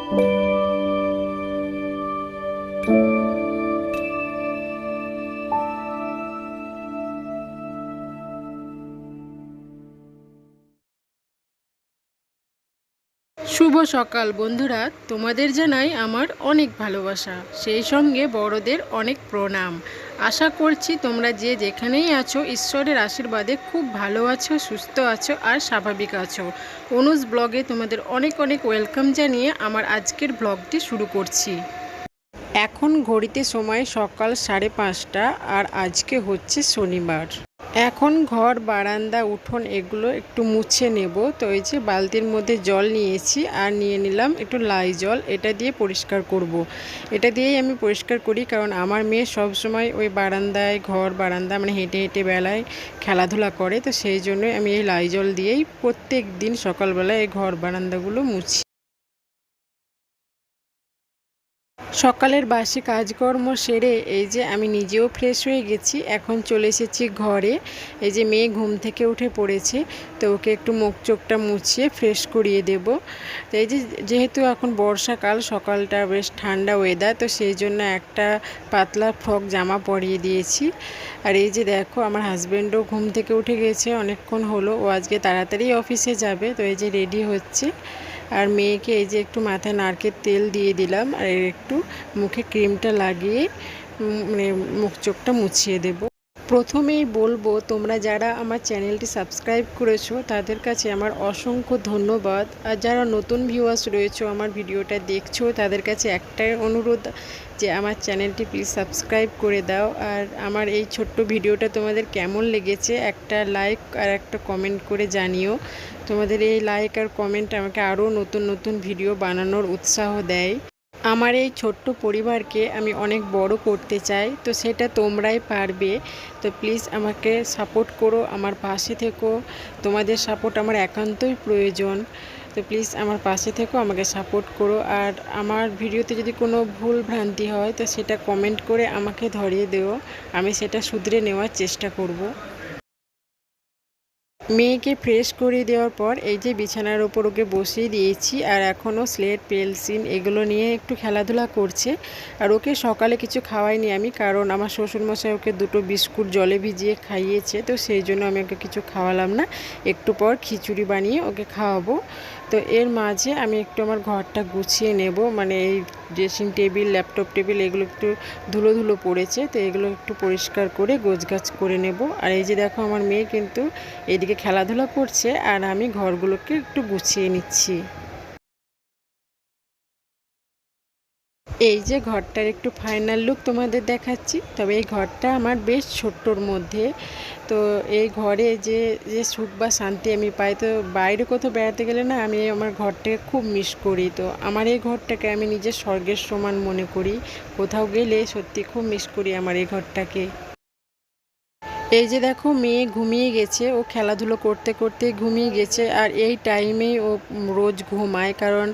শুভ সকাল বন্ধুরা, তোমাদের জানাই আমার অনেক ভালোবাসা, সেই সঙ্গে বড়দের অনেক প্রণাম। আশা করছি তোমরা যে যেখানেই আছো ঈশ্বরের আশীর্বাদে খুব ভালো আছো, সুস্থ আছো আর স্বাভাবিক আছো। অনুজ ব্লগে তোমাদের অনেক অনেক ওয়েলকাম জানিয়ে আমার আজকের ব্লগটি শুরু করছি। এখন ঘড়িতে সময় সকাল 5:30 আর আজকে হচ্ছে শনিবার। এখন ঘর বারান্দা উঠোন এগুলো একটু মুছে নেব। তো এই যে বালতির মধ্যে জল নিয়েছি আর নিয়ে নিলাম একটু লাইজল, এটা দিয়ে পরিষ্কার করব। এটা দিয়েই আমি পরিষ্কার করি, কারণ আমার মেয়ে সব সময় ওই বারান্দায় ঘর বারান্দা মানে হেঁটে হেঁটে বেলায় খেলাধুলা করে, তো সেই জন্যই আমি এই লাইজল দিয়েই প্রত্যেক দিন সকালবেলায় এই ঘর বারান্দাগুলো মুছি। সকালের বাসি কাজকর্ম সেরে এই যে আমি নিজেও ফ্রেশ হয়ে গেছি, এখন চলে এসেছি ঘরে। এই যে মেয়ে ঘুম থেকে উঠে পড়েছে, তো ওকে একটু মুখ চোখটা মুছিয়ে ফ্রেশ করিয়ে দেব। তো এই যে যেহেতু এখন বর্ষাকাল, সকালটা বেশ ঠান্ডা ওয়েদার, তো সেই জন্য একটা পাতলা ফ্রক জামা পরিয়ে দিয়েছি। আর এই যে দেখো আমার হাজব্যান্ডও ঘুম থেকে উঠে গেছে অনেকক্ষণ হলো, ও আজকে তাড়াতাড়ি অফিসে যাবে, তো এই যে রেডি হচ্ছে। আর মেয়েকে এই যে একটু মাথায় নারকেল তেল দিয়ে দিলাম আর একটু মুখে ক্রিমটা লাগিয়ে মানে মুখ চোখটা মুছিয়ে দেব। প্রথমেই বলবো, তোমরা যারা আমার চ্যানেলটি সাবস্ক্রাইব করেছো তাদের কাছে আমার অসংখ্য ধন্যবাদ। আর যারা নতুন ভিউয়ার্স রয়েছো আমার ভিডিওটা দেখছো তাদের কাছে একটাই অনুরোধ যে আমার চ্যানেলটি প্লিজ সাবস্ক্রাইব করে দাও। আর আমার এই ছোট্ট ভিডিওটা তোমাদের কেমন লেগেছে একটা লাইক আর একটা কমেন্ট করে জানিও। তোমাদের এই লাইক আর কমেন্ট আমাকে আরও নতুন নতুন ভিডিও বানানোর উৎসাহ দেয়। আমার এই ছোট্ট পরিবারকে আমি অনেক বড় করতে চাই, তো সেটা তোমরাই পারবে। তো প্লিজ আমাকে সাপোর্ট করো, আমার পাশে থেকো। তোমাদের সাপোর্ট আমার একান্তই প্রয়োজন। তো প্লিজ আমার পাশে থেকো, আমাকে সাপোর্ট করো। আর আমার ভিডিওতে যদি কোনো ভুল ভ্রান্তি হয় তো সেটা কমেন্ট করে আমাকে ধরিয়ে দিও, আমি সেটা শুধরে নেওয়ার চেষ্টা করব। মেয়েকে ফ্রেশ করে দেওয়ার পর এই যে বিছানার ওপর ওকে বসিয়ে দিয়েছি, আর এখনও স্লেট পেন্সিল এগুলো নিয়ে একটু খেলাধুলা করছে। আর ওকে সকালে কিছু খাওয়াইনি আমি, কারণ আমার শ্বশুরমশাই ওকে দুটো বিস্কুট জলে ভিজিয়ে খাইয়েছে, তো সেই জন্য আমি ওকে কিছু খাওয়ালাম না। একটু পর খিচুড়ি বানিয়ে ওকে খাওয়াবো। তো এর মাঝে আমি একটু আমার ঘরটা গুছিয়ে নেব, মানে এই ড্রেসিং টেবিল ল্যাপটপ টেবিল এগুলো একটু ধুলো ধুলো পড়েছে, তো এগুলো একটু পরিষ্কার করে গোছগাছ করে নেব। আর এই যে দেখো আমার মেয়ে কিন্তু এদিকে খেলাধুলা করছে আর আমি ঘরগুলোকে একটু গুছিয়ে নিচ্ছি। এই যে ঘরটার একটু ফাইনাল লুক তোমাদের দেখাচ্ছি। তবে এই ঘরটা আমার বেশ ছোট্টর মধ্যে, তো এই ঘরে যে যে সুখ বা শান্তি আমি পাই, তো বাইরে কোথাও বেড়াতে গেলে না আমি আমার ঘরটাকে খুব মিস করি। তো আমার এই ঘরটাকে আমি নিজের স্বর্গের সমান মনে করি। কোথাও গেলে সত্যি খুব মিস করি আমার এই ঘরটাকে। এই যে দেখো মেয়ে ঘুমিয়ে গেছে, ও খেলাধুলো করতে করতে ঘুমিয়ে গেছে। আর এই টাইমেই ও রোজ ঘুমায়, কারণ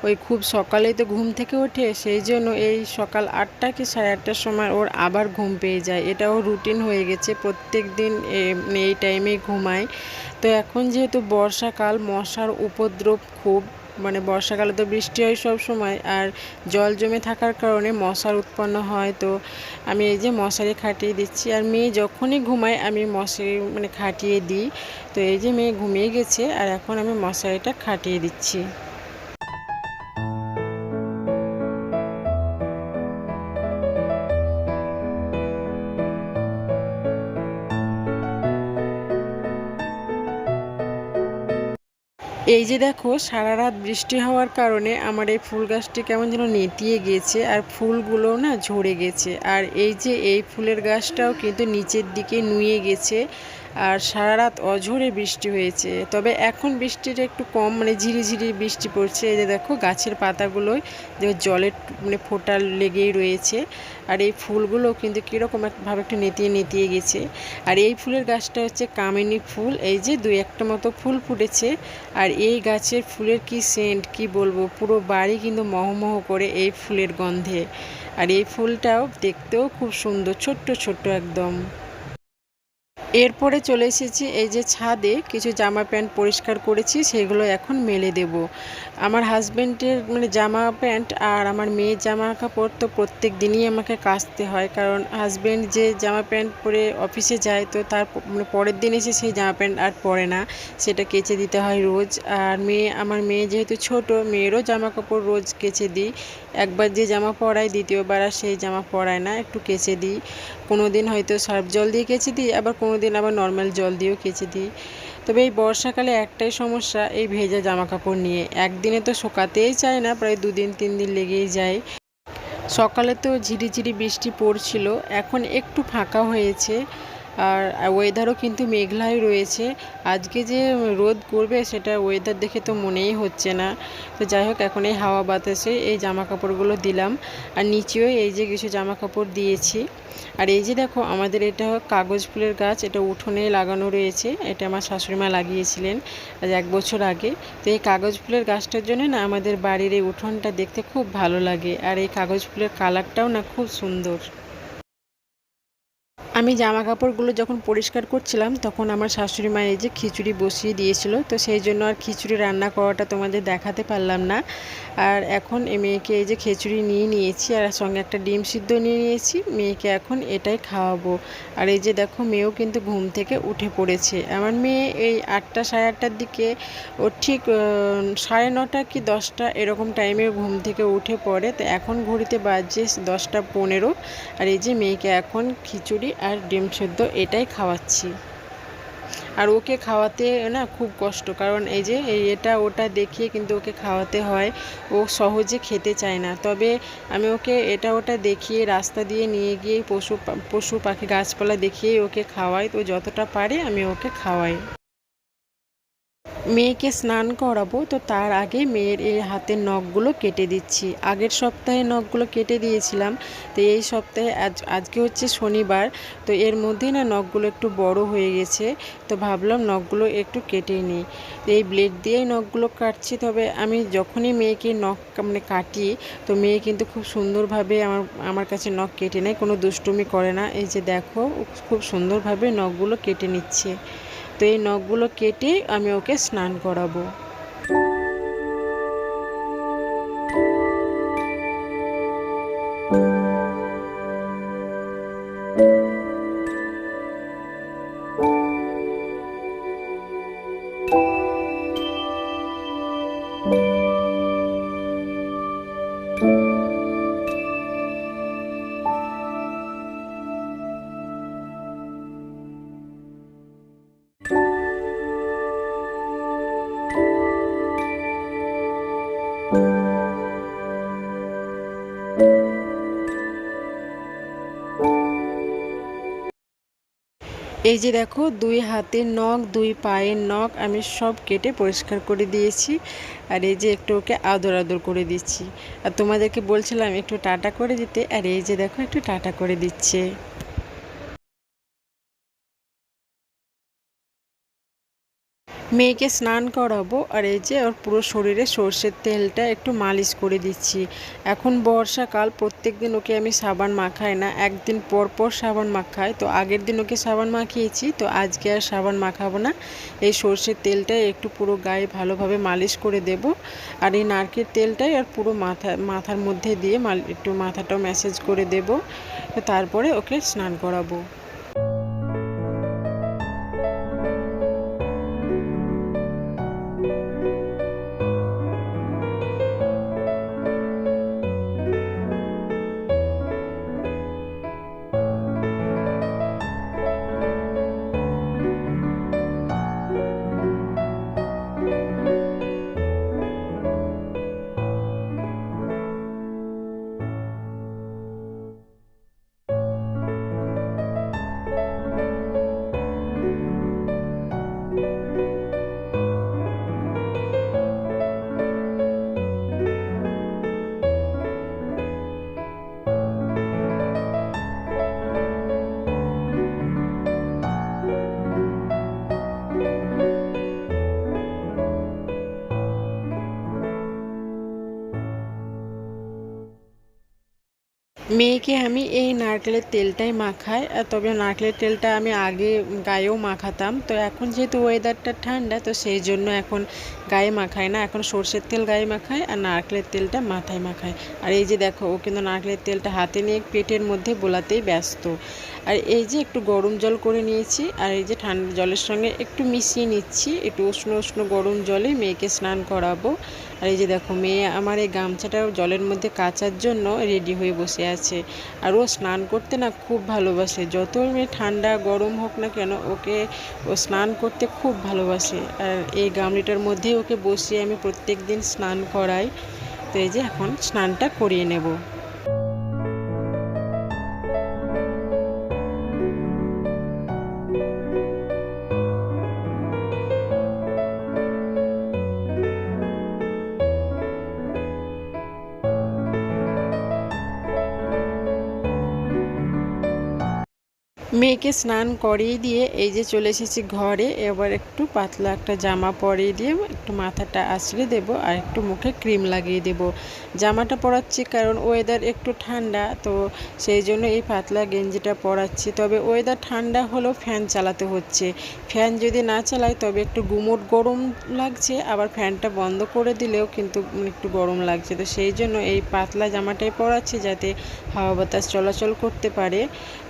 ওই খুব সকালেই তো ঘুম থেকে ওঠে, সেই জন্য এই সকাল 8টা কি 8:30টার সময় ওর আবার ঘুম পেয়ে যায়। এটাও রুটিন হয়ে গেছে, প্রত্যেক দিন এই টাইমেই ঘুমায়। তো এখন যেহেতু বর্ষাকাল, মশার উপদ্রব খুব, মানে বর্ষাকালে তো বৃষ্টি হয় সব সময়, আর জল জমে থাকার কারণে মশার উৎপন্ন হয়। তো আমি এই যে মশারি খাটিয়ে দিচ্ছি, আর মেয়ে যখনই ঘুমায় আমি মশারি মানে খাটিয়ে দিই। তো এই যে মেয়ে ঘুমিয়ে গেছে আর এখন আমি মশারিটা খাটিয়ে দিচ্ছি। এই যে দেখো সারা রাত বৃষ্টি হওয়ার কারণে আমার এই ফুল গাছটি কেমন যেন নেতিয়ে গেছে, আর ফুলগুলো না ঝরে গেছে। আর এই যে এই ফুলের গাছটাও কিন্তু নিচের দিকে নুয়ে গেছে। আর সারা রাত অঝোরে বৃষ্টি হয়েছে, তবে এখন বৃষ্টিটা একটু কম, মানে ঝিরিঝিরি বৃষ্টি পড়ছে। এই যে দেখো গাছের পাতাগুলোয় যে জলের মানে ফোঁটা লেগেই রয়েছে। আর এই ফুলগুলো কিন্তু কীরকম ভাবে একটু নেতিয়ে নেতিয়ে গেছে। আর এই ফুলের গাছটা হচ্ছে কামিনী ফুল, এই যে 2-1টা মতো ফুল ফুটেছে। আর এই গাছের ফুলের কি সেন্ট কি বলবো, পুরো বাড়ি কিন্তু মহমহ করে এই ফুলের গন্ধে। আর এই ফুলটাও দেখতেও খুব সুন্দর, ছোট্ট ছোট্ট একদম। এরপরে চলে এসেছি এই যে ছাদে, কিছু জামা প্যান্ট পরিষ্কার করেছি, সেগুলো এখন মেলে দেব। আমার হাজব্যান্ডের মানে জামা প্যান্ট আর আমার মেয়ের জামা কাপড় তো প্রত্যেক দিনই আমাকে কাচতে হয়, কারণ হাজব্যান্ড যে জামা প্যান্ট পরে অফিসে যায় তো তার মানে পরের দিন এসে সেই জামা প্যান্ট আর পরে না, সেটা কেচে দিতে হয় রোজ। আর আমার মেয়ে যেহেতু ছোট, মেয়েরও জামা কাপড় রোজ কেচে দিই। একবার যে জামা পরাই দ্বিতীয়বার আর সেই জামা পরায় না, একটু কেচে দিই। কোনো দিন হয়তো সার্ফ জল দিয়ে কেচে দিই, আবার কোনো দিন আবার নর্মাল জল দিয়েও কেচে দিই। তবে এই বর্ষাকালে একটাই সমস্যা, এই ভেজা জামা কাপড় নিয়ে একদিনে তো শুকাতেই চায় না, প্রায় 2 দিন 3 দিন লেগেই যায়। সকালে তো ঝিরিঝিরি বৃষ্টি পড়ছিল, এখন একটু ফাঁকা হয়েছে। আর ওয়েদারও কিন্তু মেঘলাই রয়েছে। আজকে যে রোদ করবে সেটা ওয়েদার দেখে তো মনেই হচ্ছে না। তো যাই হোক, এখন এই হাওয়া বাতাসে এই জামা কাপড়গুলো দিলাম। আর নিচেও এই যে কিছু জামা কাপড় দিয়েছি। আর এই যে দেখো, আমাদের এটা কাগজ ফুলের গাছ, এটা উঠোনে লাগানো রয়েছে। এটা আমার শাশুড়িমা লাগিয়েছিলেন আজ 1 বছর আগে। তো এই কাগজ ফুলের গাছটার জন্য না আমাদের বাড়ির এই উঠোনটা দেখতে খুব ভালো লাগে। আর এই কাগজ ফুলের কালারটাও না খুব সুন্দর। আমি জামা কাপড়গুলো যখন পরিষ্কার করছিলাম তখন আমার শাশুড়ি মা এই যে খিচুড়ি বসিয়ে দিয়েছিল, তো সেই জন্য আর খিচুড়ি রান্না করাটা তোমাদের দেখাতে পারলাম না। আর এখন মেয়েকে এই যে খিচুড়ি নিয়ে নিয়েছি, আর সঙ্গে একটা ডিম সিদ্ধ নিয়ে নিয়েছি, মেয়েকে এখন এটাই খাওয়াবো। আর এই যে দেখো, মেয়েও কিন্তু ঘুম থেকে উঠে পড়েছে। আমার মেয়ে এই 8টা সাড়ে 8টার দিকে, ও ঠিক 9:30 কি 10টা এরকম টাইমে ঘুম থেকে উঠে পড়ে। তো এখন ঘড়িতে বাজছে 10টা 15। আর এই যে মেয়েকে এখন খিচুড়ি আর ডিম সেদ্ধ এটাই খাওয়াচ্ছি। আর ওকে খাওয়াতে না খুব কষ্ট, কারণ এই যে এটা ওটা দেখিয়ে কিন্তু ওকে খাওয়াতে হয়। ও সহজে খেতে চায় না। তবে আমি ওকে এটা ওটা দেখিয়ে, রাস্তা দিয়ে নিয়ে গিয়ে পশু পাখি গাছপালা দেখিয়েই ওকে খাওয়াই। তো যতটা পারে আমি ওকে খাওয়াই। মেয়েকে স্নান করাবো, তো তার আগে মেয়ের এই হাতের নখগুলো কেটে দিচ্ছি। আগের সপ্তাহে নখগুলো কেটে দিয়েছিলাম, তো এই সপ্তাহে আজকে হচ্ছে শনিবার, তো এর মধ্যেই না নখগুলো একটু বড় হয়ে গেছে। তো ভাবলাম নখগুলো একটু কেটে নিই। তো এই ব্লেড দিয়েই নখগুলো কাটছি। তবে আমি যখনই মেয়েকে নখ মানে কাটি, তো মেয়ে কিন্তু খুব সুন্দরভাবে আমার কাছে নখ কেটে নেয়, কোনো দুষ্টুমি করে না। এই যে দেখো, খুব সুন্দরভাবে নখগুলো কেটে নিচ্ছে। তো এই নখগুলো কেটে আমি ওকে স্নান করাবো। এই যে দেখো, 2 হাতের নখ, 2 পায়ের নখ আমি সব কেটে পরিষ্কার করে দিয়েছি। আর এই যে একটু ওকে আদর আদর করে দিচ্ছি। আর তোমাদেরকে বলছিলাম একটু টাটা করে দিতে, আর এই যে দেখো একটু টাটা করে দিচ্ছে। মেয়েকে স্নান করাবো, আর এই যে ওর পুরো শরীরে সর্ষের তেলটা একটু মালিশ করে দিচ্ছি। এখন বর্ষাকাল, প্রত্যেক দিন ওকে আমি সাবান মাখাই না, একদিন পর পর সাবান মাখাই। তো আগের দিন ওকে সাবান মাখিয়েছি, তো আজকে আর সাবান মাখাবো না। এই সর্ষের তেলটা একটু পুরো গায়ে ভালোভাবে মালিশ করে দেব। আর এই নারকেল তেলটাই আর পুরো মাথার মধ্যে দিয়ে একটু মাথাটাও ম্যাসেজ করে দেব। তো তারপরে ওকে স্নান করাবো। মেয়েকে আমি এই নারকেলের তেলটাই মাখাই, তবে নারকেলের তেলটা আমি আগে গায়েও মাখাতাম, তো এখন যেহেতু ওয়েদারটা ঠান্ডা তো সেই জন্য এখন গায়ে মাখাই না, এখন সর্ষের তেল গায়ে মাখাই আর নারকেলের তেলটা মাথায় মাখাই। আর এই যে দেখো ও কিন্তু নারকেলের তেলটা হাতে নিয়ে পেটের মধ্যে বোলাতেই ব্যস্ত। আর এই যে একটু গরম জল করে নিয়েছি, আর এই যে ঠান্ডা জলের সঙ্গে একটু মিশিয়ে নিচ্ছি, একটু উষ্ণ উষ্ণ গরম জলে মেয়েকে স্নান করাবো। আর এই যে দেখো মেয়ে আমার এই গামছাটাও জলের মধ্যে কাচার জন্য রেডি হয়ে বসে আছে। আর ও স্নান করতে না খুব ভালোবাসে, যত মেয়ে ঠান্ডা গরম হোক না কেন ওকে ও স্নান করতে খুব ভালোবাসে। আর এই গামলিটার মধ্যেই ওকে বসিয়ে আমি প্রত্যেক দিন স্নান করাই। তো এই যে এখন স্নানটা করিয়ে নেব। মেয়েকে স্নান করিয়ে দিয়ে এই যে চলে এসেছি ঘরে। এবার একটু পাতলা একটা জামা পরিয়ে দিয়ে একটু মাথাটা আঁচড়ে দেব আর একটু মুখে ক্রিম লাগিয়ে দেব। জামাটা পরাচ্ছি কারণ ওয়েদার একটু ঠান্ডা, তো সেই জন্য এই পাতলা গেঞ্জিটা পরাচ্ছি। তবে ওয়েদার ঠান্ডা হলেও ফ্যান চালাতে হচ্ছে, ফ্যান যদি না চালাই তবে একটু গুমোট গরম লাগছে, আবার ফ্যানটা বন্ধ করে দিলেও কিন্তু একটু গরম লাগছে। তো সেই জন্য এই পাতলা জামাটাই পরাচ্ছি যাতে হাওয়া বাতাস চলাচল করতে পারে।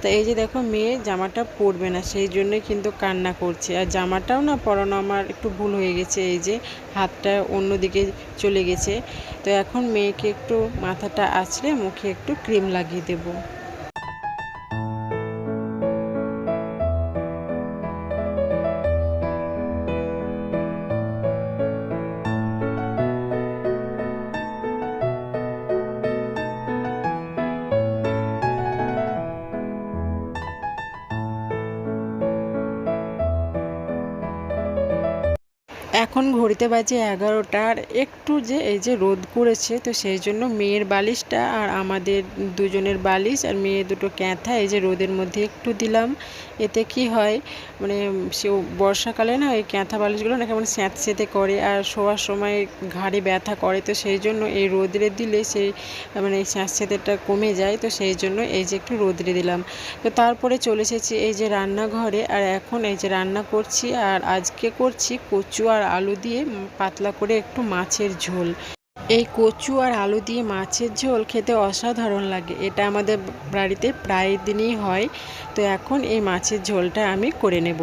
তা এই যে দেখো মেয়ে জামাটা পরবে না, সেই জন্যই কিন্তু কান্না করছে। আর জামাটাও না পরানো আমার একটু ভুল হয়ে গেছে, এই যে হাতটা অন্যদিকে চলে গেছে। তো এখন মেয়েকে একটু মাথাটা আঁচড়ে মুখে একটু ক্রিম লাগিয়ে দেবো। এখন ঘড়িতে বাজে 11টা, আর একটু যে এই যে রোদ করেছে তো সেই জন্য মেয়ের বালিশটা আর আমাদের দুজনের বালিশ আর মেয়ের দুটো ক্যাঁথা এই যে রোদের মধ্যে একটু দিলাম। এতে কি হয় মানে সে বর্ষাকালে না এই ক্যাঁথা বালিশগুলো না কেমন স্যাঁতসেঁতে করে আর শোয়ার সময় ঘাড়ে ব্যথা করে, তো সেই জন্য এই রোদরে দিলে সেই মানে এই স্যাঁতসেঁতেটা কমে যায়। তো সেই জন্য এই যে একটু রোদরে দিলাম। তো তারপরে চলে এসেছি এই যে রান্নাঘরে, আর এখন এই যে রান্না করছি, আর আজকে করছি কচু আর আলু দিয়ে পাতলা করে একটু মাছের ঝোল। এই কচু আর আলু দিয়ে মাছের ঝোল খেতে অসাধারণ লাগে, এটা আমাদের বাড়িতে প্রায় দিনই হয়। তো এখন এই মাছের ঝোলটা আমি করে নেব।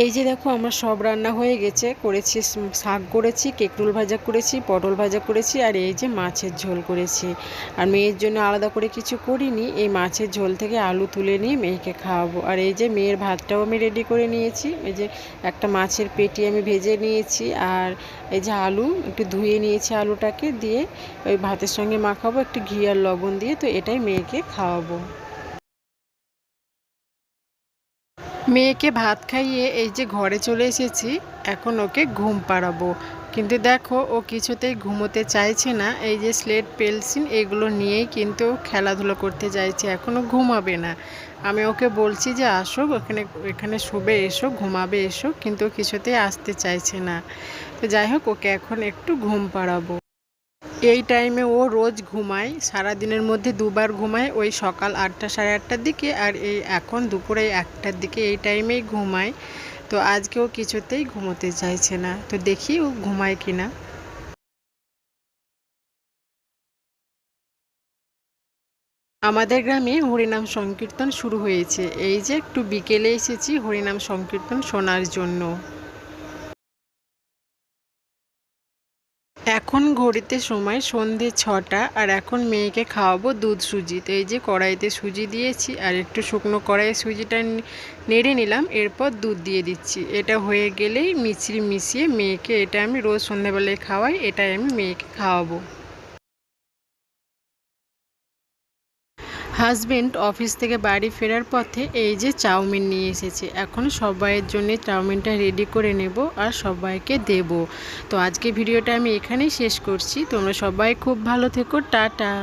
এই যে দেখো আমার সব রান্না হয়ে গেছে, করেছি শাক করেছি, কেকরুল ভাজা করেছি, পটল ভাজা করেছি, আর এই যে মাছের ঝোল করেছি। আর মেয়ের জন্য আলাদা করে কিছু করিনি, এই মাছের ঝোল থেকে আলু তুলে নিয়ে মেয়েকে খাওয়াবো। আর এই যে মেয়ের ভাতটাও আমি রেডি করে নিয়েছি, এই যে একটা মাছের পেটি আমি ভেজে নিয়েছি, আর এই যে আলু একটু ধুয়ে নিয়েছি, আলুটাকে দিয়ে ওই ভাতের সঙ্গে মাখাবো একটু ঘি আর লবণ দিয়ে, তো এটাই মেয়েকে খাওয়াবো। মেয়েকে ভাত খাইয়ে এই যে ঘরে চলে এসেছি, এখন ওকে ঘুম পাড়াবো। কিন্তু দেখো ও কিছুতেই ঘুমোতে চাইছে না, এই যে স্লেট পেন্সিল এগুলো নিয়েই কিন্তু খেলাধুলো করতে চাইছে, এখনও ঘুমাবে না। আমি ওকে বলছি যে আসো এখানে এখানে শুবে এসো, ঘুমাবে এসো, কিন্তু কিছুতেই আসতে চাইছে না। তো যাই হোক ওকে এখন একটু ঘুম পাড়াবো। এই টাইমে ও রোজ ঘুমায়, সারাদিনের মধ্যে দুবার ঘুমায়, ওই সকাল 8টা সাড়ে 8টার দিকে, আর এই এখন দুপুরে 1টার দিকে, এই টাইমেই ঘুমায়। তো আজকে ও কিছুতেই ঘুমোতে চাইছে না, তো দেখি ও ঘুমায় কিনা। আমাদের গ্রামে হরিনাম সংকীর্তন শুরু হয়েছে, এই যে একটু বিকেলে এসেছি হরিনাম সংকীর্তন শোনার জন্য। এখন ঘড়িতে সময় সন্ধে 6টা, আর এখন মেয়েকে খাওয়াবো দুধ সুজি। তো এই যে কড়াইতে সুজি দিয়েছি, আর একটু শুকনো কড়াইয়ে সুজিটা নেড়ে নিলাম, এরপর দুধ দিয়ে দিচ্ছি। এটা হয়ে গেলেই মিশ্রি মিশিয়ে মেয়েকে, এটা আমি রোজ সন্ধ্যাবেলায় খাওয়াই, এটাই আমি মেয়েকে খাওয়াবো। হাজবেন্ড অফিস থেকে বাড়ি ফেরার পথে এই যে চাউমিন নিয়ে এসেছে। এখন সবাইয়ের জন্য চাউমিনটা রেডি করে নেব আর সবাইকে দেব। তো আজকে ভিডিওটা আমি এখানেই শেষ করছি। তোমরা সবাই খুব ভালো থেকো, টাটা।